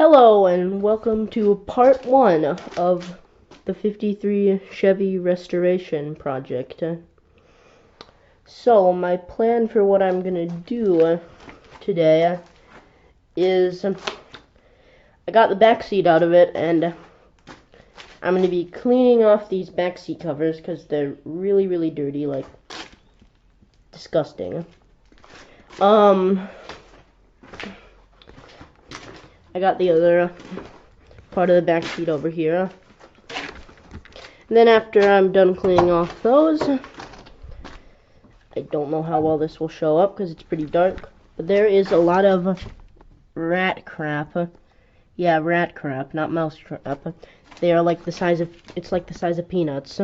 Hello and welcome to part 1 of the 53 Chevy restoration project. So my plan for what I'm gonna do today is I got the back seat out of it and I'm gonna be cleaning off these back seat covers because they're really dirty, like disgusting. I got the other part of the back seat over here. And then after I'm done cleaning off those, I don't know how well this will show up because it's pretty dark, but there is a lot of rat crap. Yeah, rat crap, not mouse crap. They are like the size of, it's like the size of peanuts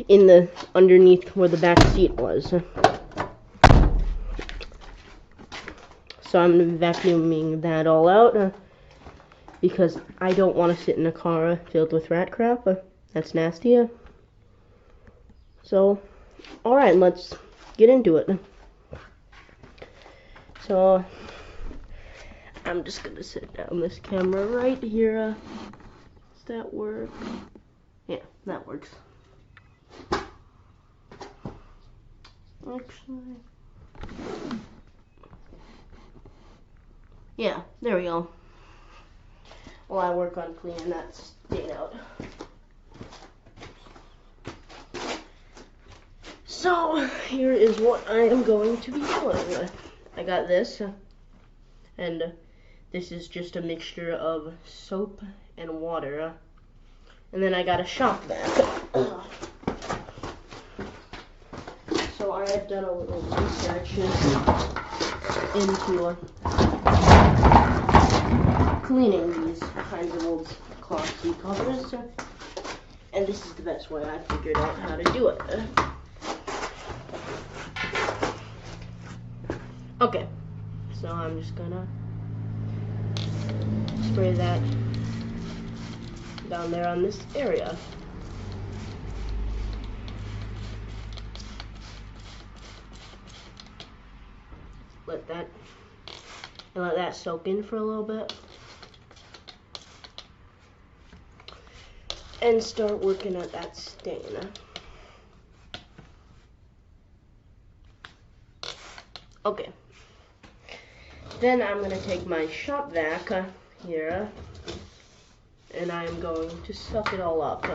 in the underneath where the back seat was. So I'm going to be vacuuming that all out because I don't want to sit in a car filled with rat crap. That's nasty. So, alright, let's get into it. So, I'm just going to set down this camera right here. Does that work? Yeah, that works. Actually... yeah, there we go. While I work on cleaning that stain out. So, here is what I am going to be doing. I got this, and this is just a mixture of soap and water. And then I got a shop vac. So I have done a little research into cleaning these kinds of old cloth seat covers, and this is the best way I figured out how to do it. Okay, so I'm just gonna spray that down there on this area. Let that soak in for a little bit. And start working at that stain. Okay. Then I'm going to take my shop vac here, and I'm going to suck it all up.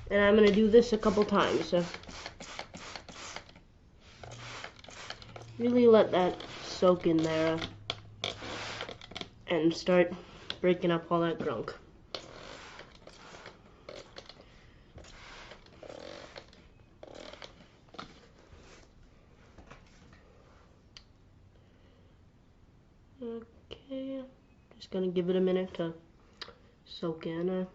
And I'm going to do this a couple times. So really let that soak in there and start breaking up all that gunk. Okay, just going to give it a minute to soak in.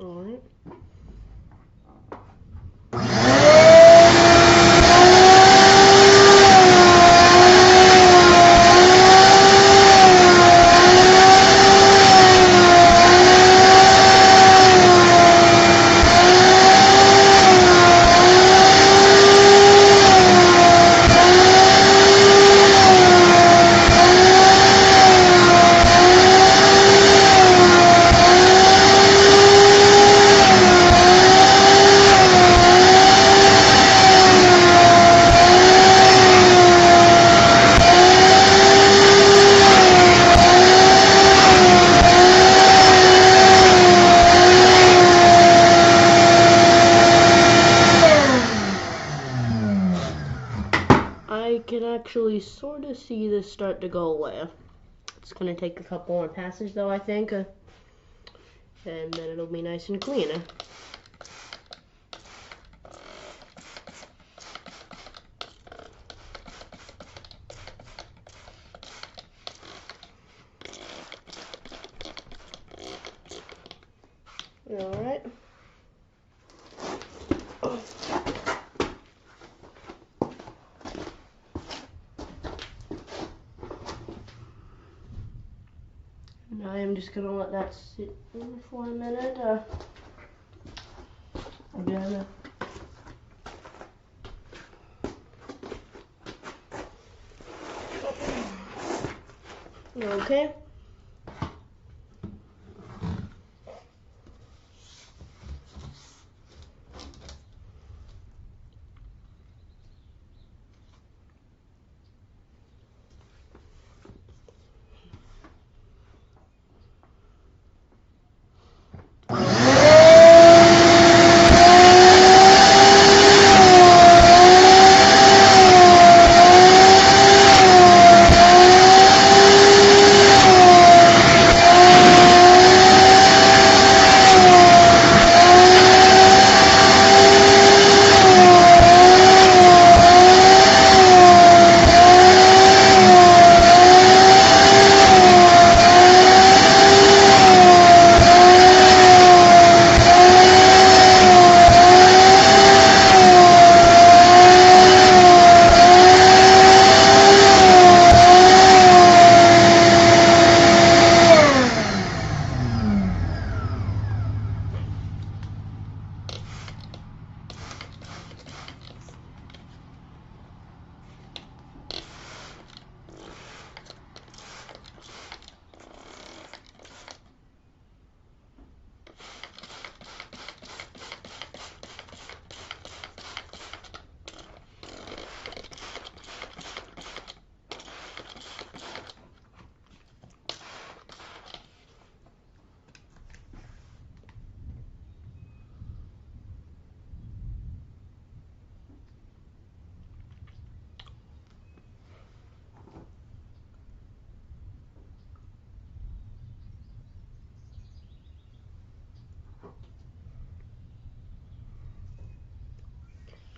All right. actually sort of see this start to go away. It's going to take a couple more passes though, I think, and then it'll be nice and clean. Alright. Now I'm just gonna let that sit in for a minute. Again. Okay.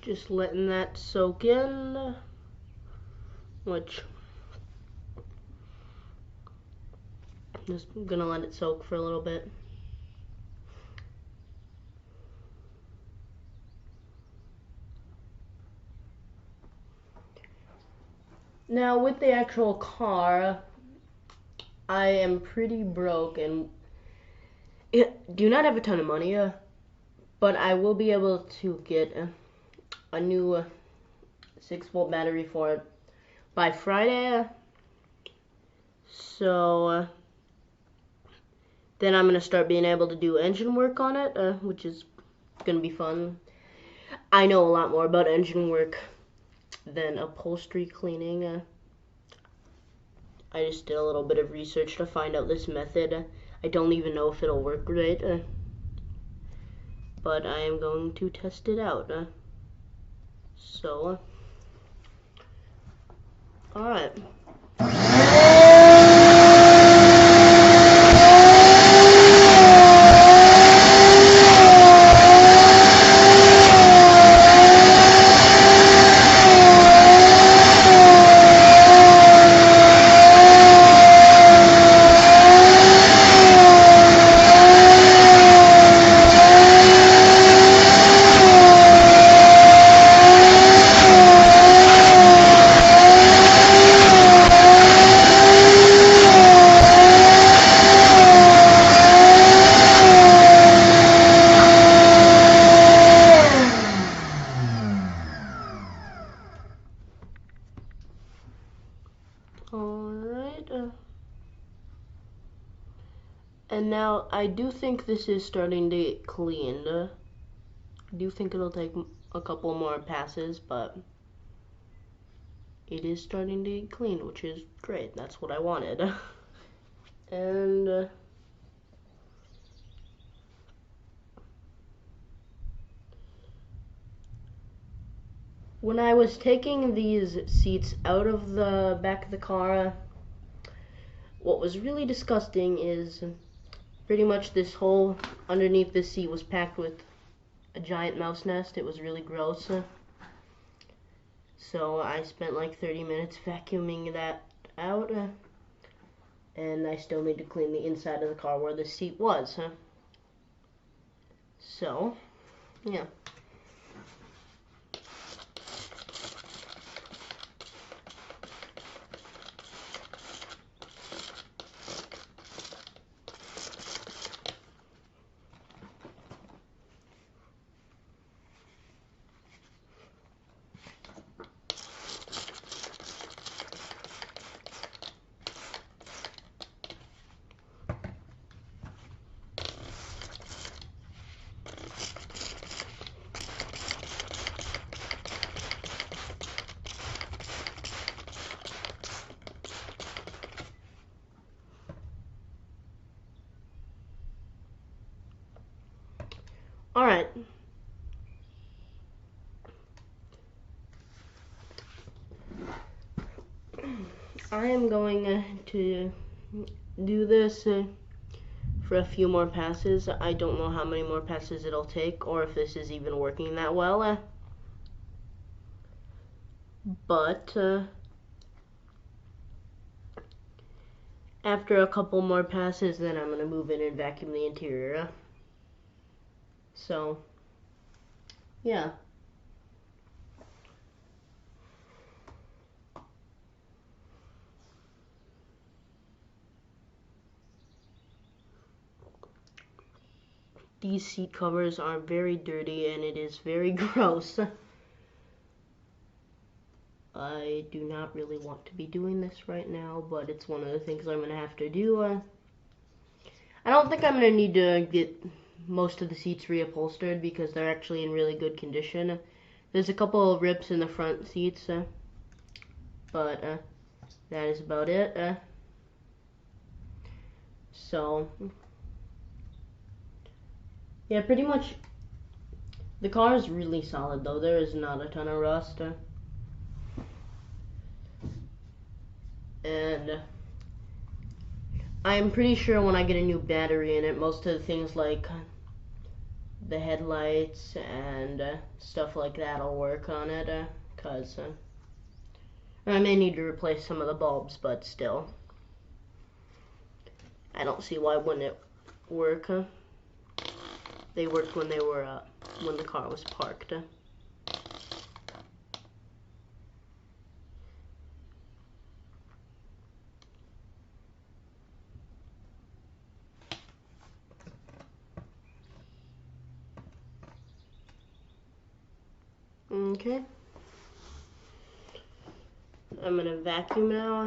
Just letting that soak in, which I'm just gonna let it soak for a little bit. Now with the actual car, I am pretty broke and do not have a ton of money, but I will be able to get a new 6-volt battery for it by Friday. So then I'm gonna start being able to do engine work on it, which is gonna be fun. I know a lot more about engine work than upholstery cleaning. I just did a little bit of research to find out this method. I don't even know if it'll work right, but I am going to test it out. So, alright. Alright. And now I do think this is starting to get cleaned. I do think it'll take a couple more passes, but it is starting to get cleaned, which is great. That's what I wanted. And When I was taking these seats out of the back of the car, what was really disgusting is pretty much this hole underneath this seat was packed with a giant mouse nest. It was really gross. So I spent like 30 minutes vacuuming that out, and I still need to clean the inside of the car where the seat was. So, yeah. Alright. I am going to do this for a few more passes. I don't know how many more passes it'll take or if this is even working that well. But after a couple more passes, then I'm going to move in and vacuum the interior. So, yeah. These seat covers are very dirty and it is very gross. I do not really want to be doing this right now, but it's one of the things I'm going to have to do. I don't think I'm going to need to get most of the seats reupholstered because they're actually in really good condition. There's a couple of rips in the front seats, but that is about it. So, yeah, pretty much the car is really solid though. There is not a ton of rust. And I'm pretty sure when I get a new battery in it, most of the things like the headlights and stuff like that will work on it, because I may need to replace some of the bulbs, but still, I don't see why wouldn't it work. They worked when they were when the car was parked. Okay. I'm gonna vacuum now.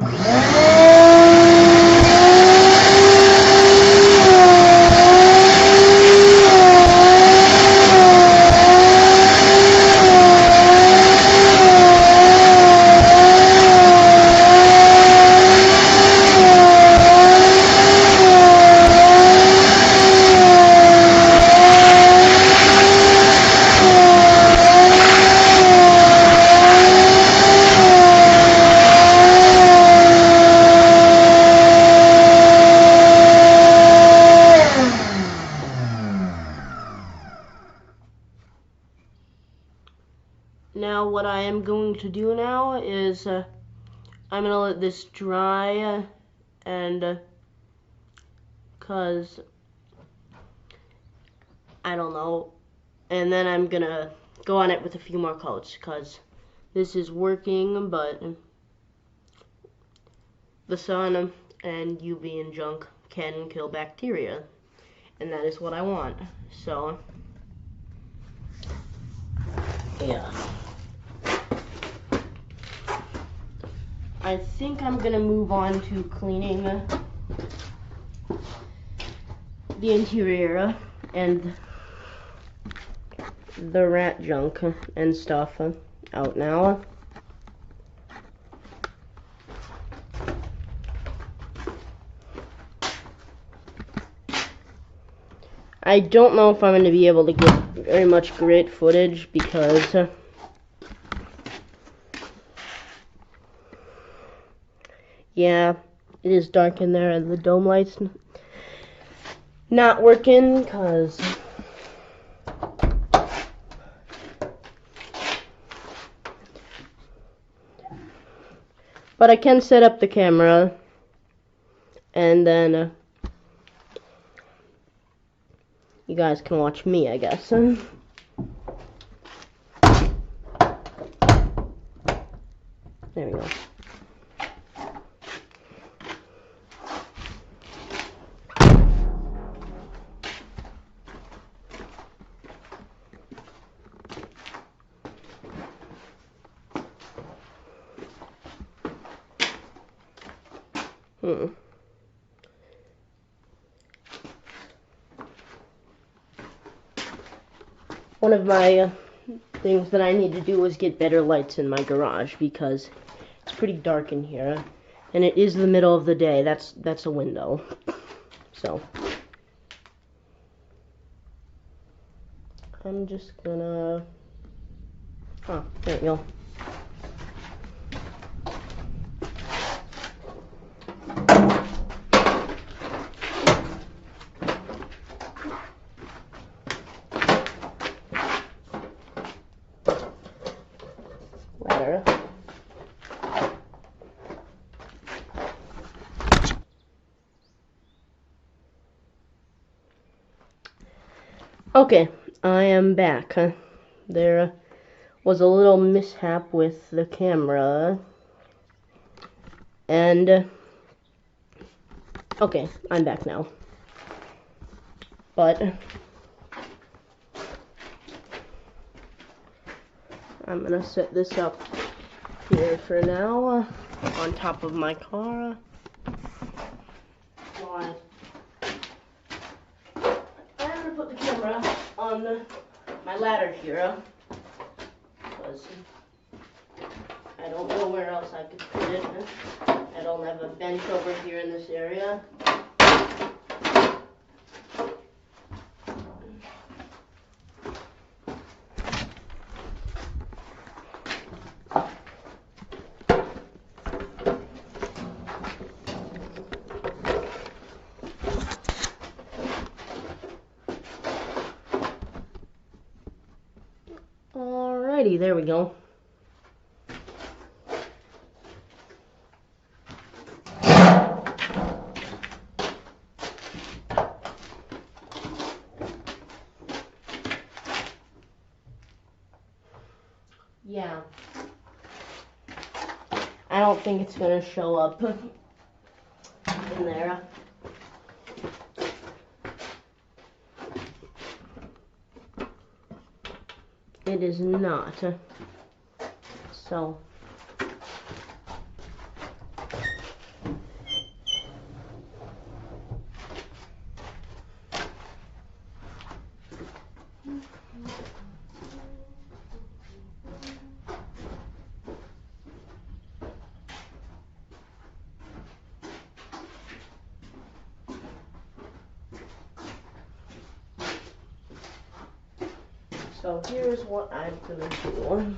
Now what I am going to do now is I'm going to let this dry and cause I don't know, and then I'm going to go on it with a few more coats cause this is working, but the sun and UV and junk can kill bacteria, and that is what I want. So yeah. I think I'm gonna move on to cleaning the interior and the rat junk and stuff out now. I don't know if I'm going to be able to get very much great footage because Yeah, it is dark in there, and the dome light's not working, because but I can set up the camera, and then you guys can watch me, I guess. There we go. One of my things that I need to do is get better lights in my garage, because it's pretty dark in here, and it is the middle of the day. That's a window. So I'm just gonna there we go. Ladder. Okay, I am back. There was a little mishap with the camera, and okay, I'm back now. But I'm gonna set this up here for now, on top of my car. I'm gonna put the camera on my ladder here, because I don't know where else I could put it. I don't have a bench over here in this area. Alrighty, there we go. Yeah. I don't think it's gonna show up in there. It is not. So So here's what I'm gonna do.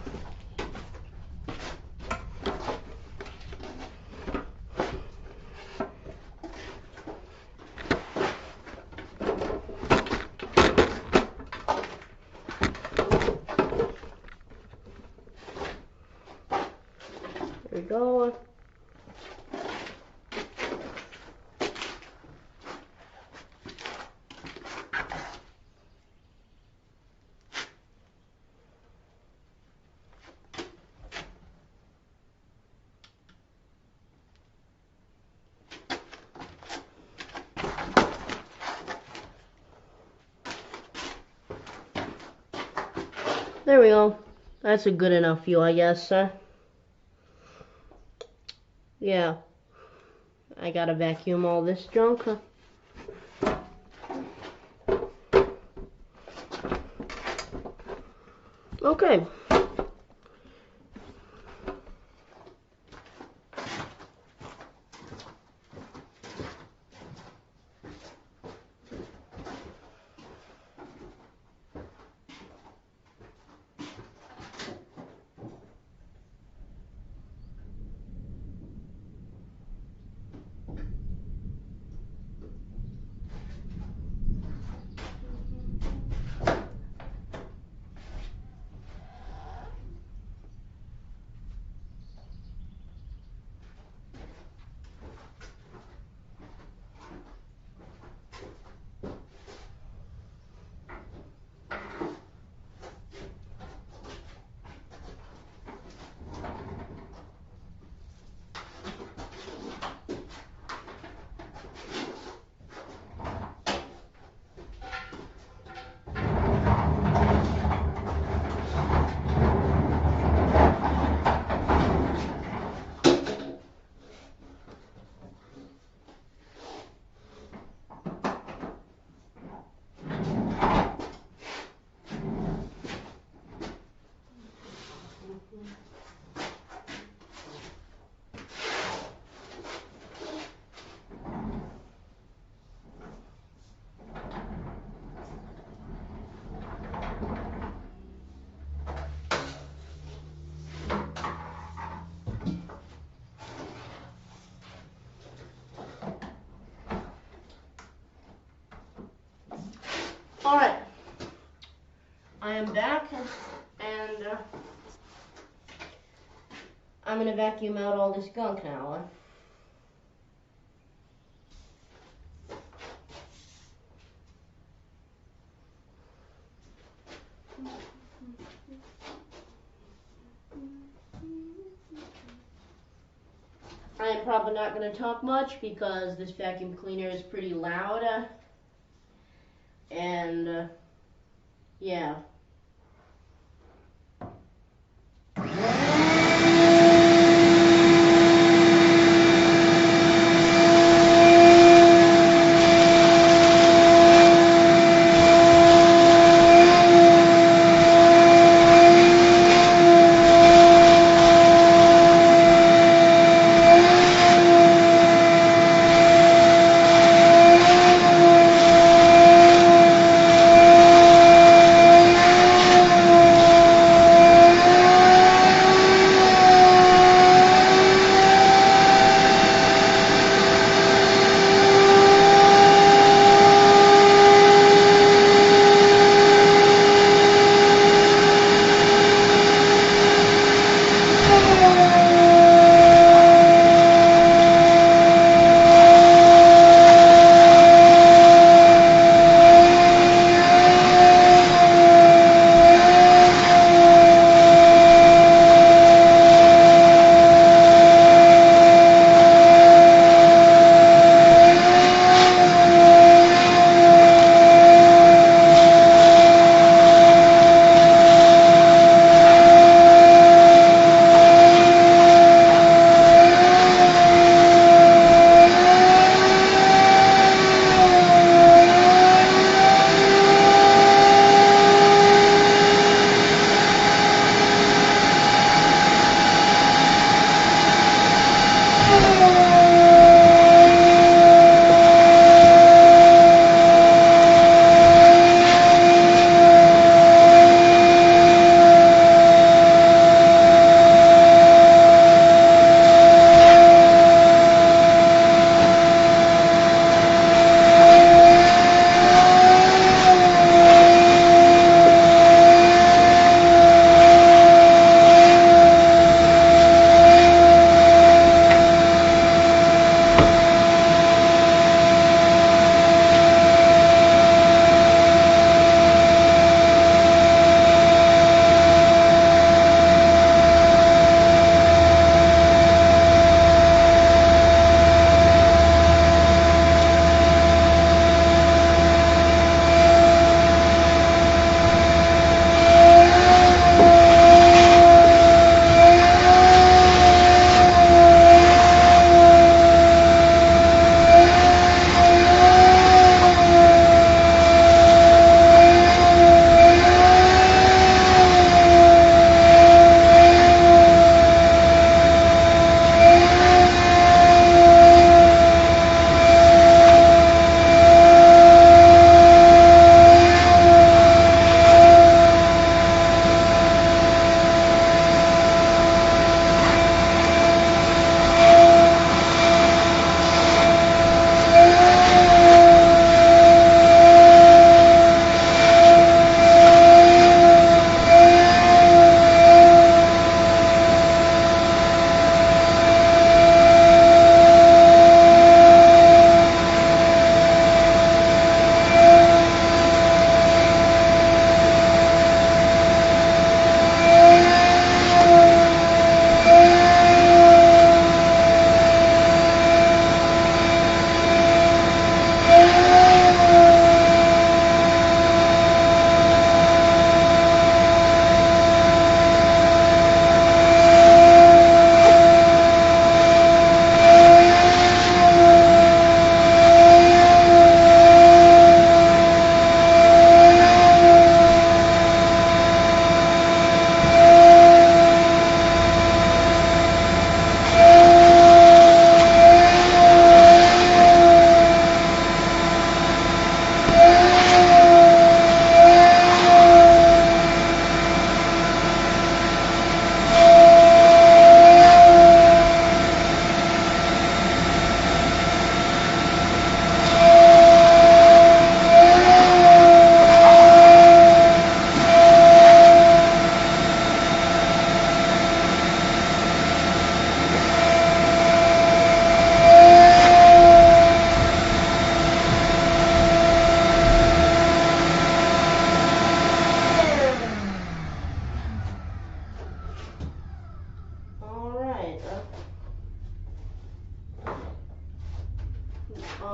There we go. There we go. That's a good enough view, I guess. Yeah. I gotta vacuum all this junk. Okay. And I'm gonna vacuum out all this gunk now. I am probably not going to talk much because this vacuum cleaner is pretty loud. And yeah.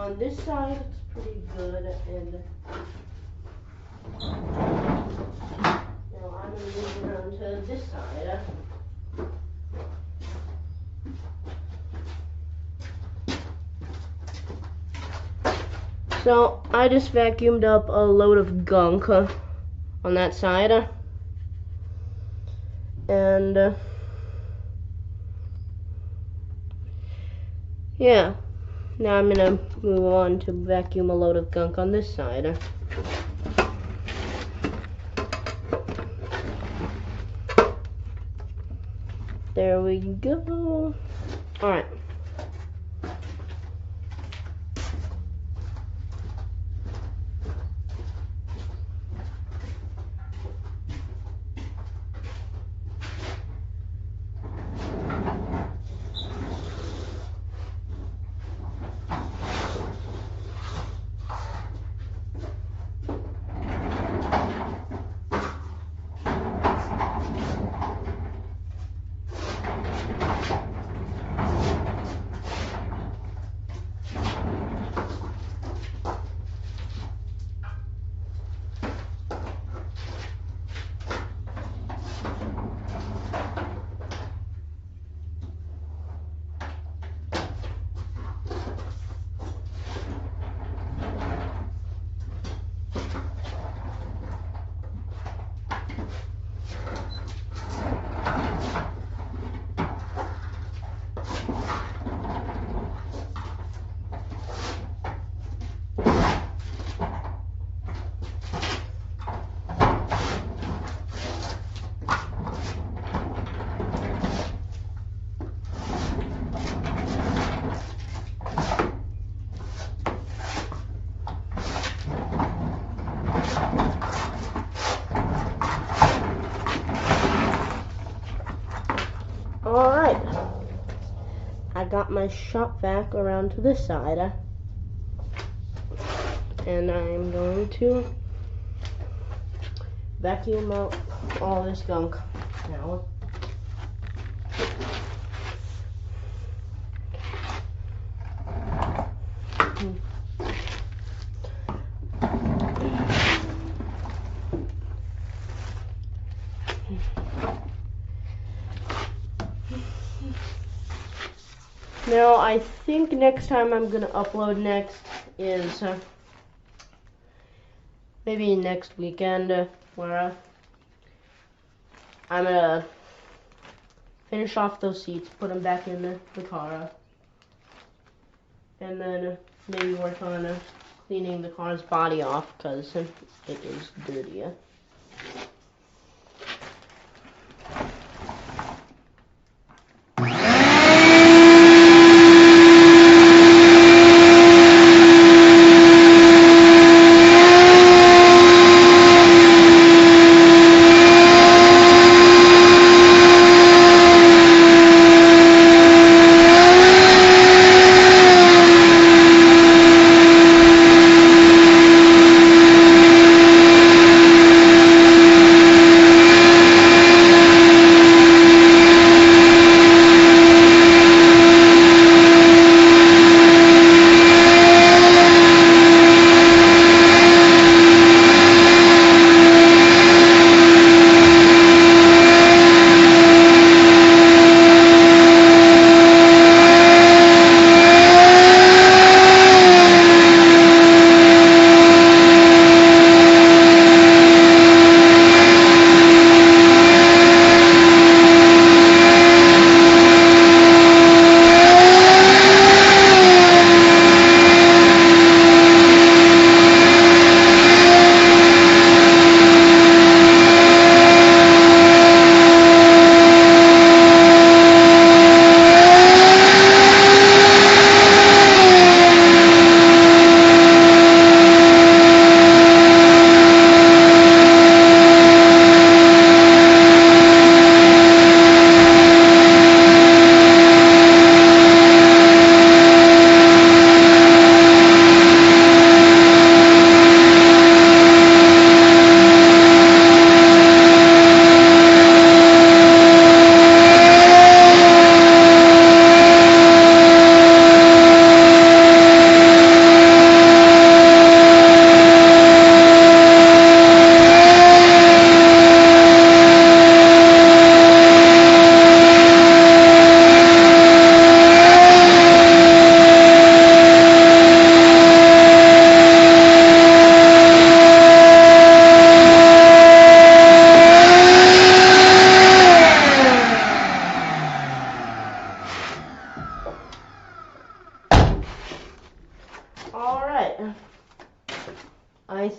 on this side it's pretty good, and now I'm going to move around to this side. So I just vacuumed up a load of gunk on that side, and yeah, now I'm gonna move on to vacuum a load of gunk on this side. There we go. All right. Alright, I got my shop vac around to this side, and I'm going to vacuum out all this gunk now. Now, I think next time I'm going to upload next is maybe next weekend, where I'm going to finish off those seats, put them back in the car, and then maybe work on cleaning the car's body off, because it is dirty.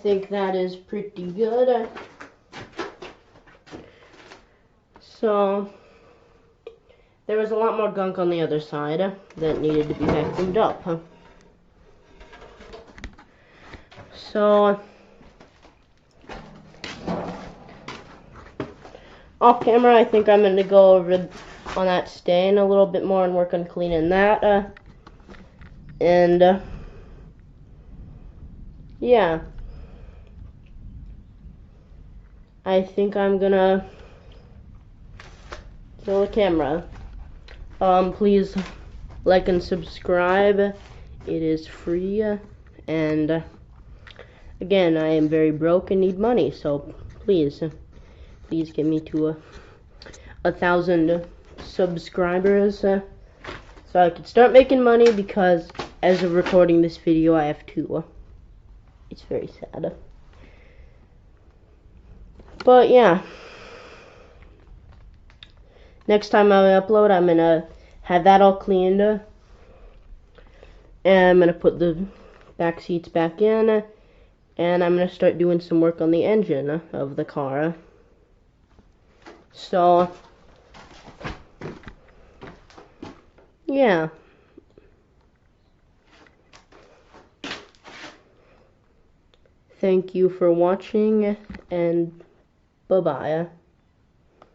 think that is pretty good. So, there was a lot more gunk on the other side that needed to be vacuumed up. So, off camera, I think I'm going to go over on that stain a little bit more and work on cleaning that. Yeah. I think I'm going to kill the camera. Please like and subscribe. It is free. And again, I am very broke and need money, so please get me to 1,000 subscribers so I can start making money, because as of recording this video, I have 2. It's very sad. But yeah. Next time I upload, I'm gonna have that all cleaned, and I'm gonna put the back seats back in, and I'm gonna start doing some work on the engine of the car. So, yeah. Thank you for watching, and bye-bye.